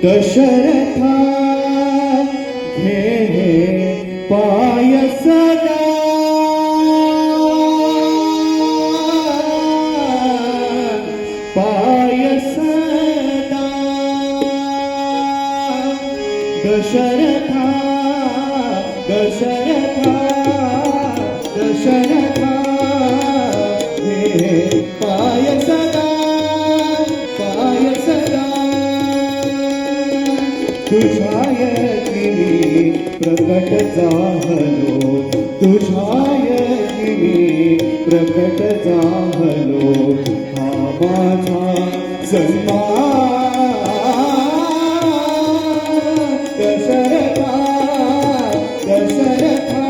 दशरथा घे पाय सदा पाय सदा दशरथा दशरथा दशरथा घे पाय सदा पाय सदा तुझ्या यतिनी प्रकट झालो तुझ्या यतिनी प्रकट झालो हा माझा सन्मान दशरथा दशरथा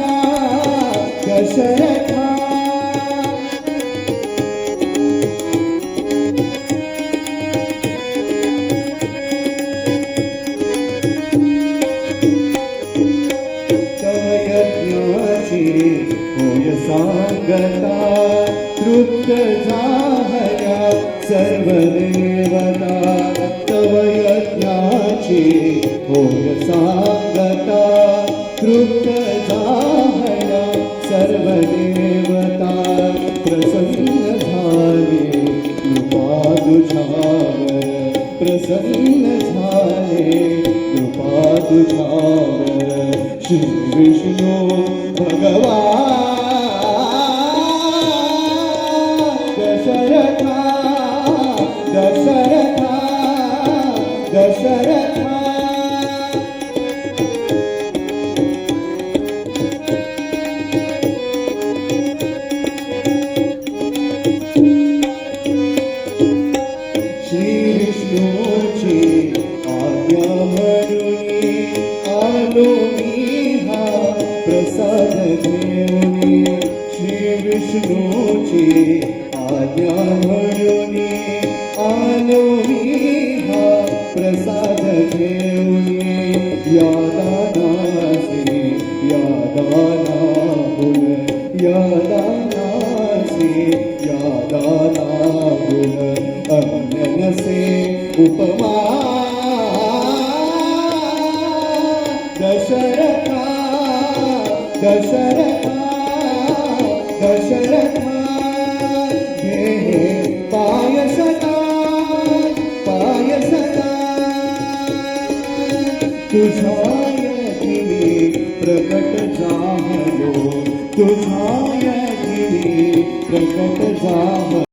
दशरथा होय सांगता तृप्त झाल्या सर्व देवता तव यज्ञाची होय सांगता तृप्त झाल्या सर्व देवता प्रसन्न झाले कृपा तुझ्यावर प्रसन्न झाले कृपा तुझ्यावर श्री विष्णू भगवान दशरथा दशरथा दशरथा श्री विष्णूची आज्ञा म्हणून आलो मी हा प्रसाद घेऊनी श्री विष्णूची आज्ञा म्हणून आलो मी हा प्रसाद घेऊनी या दानासी या दानाहुल या दानासी या दानाहुल अन्य नसे उपमा दशरथा दशरथा दशरथा घे पाय सदा पाय सदा तुझ्या यतिनी प्रकट झालो तुझ्या यतिनी प्रकट झालो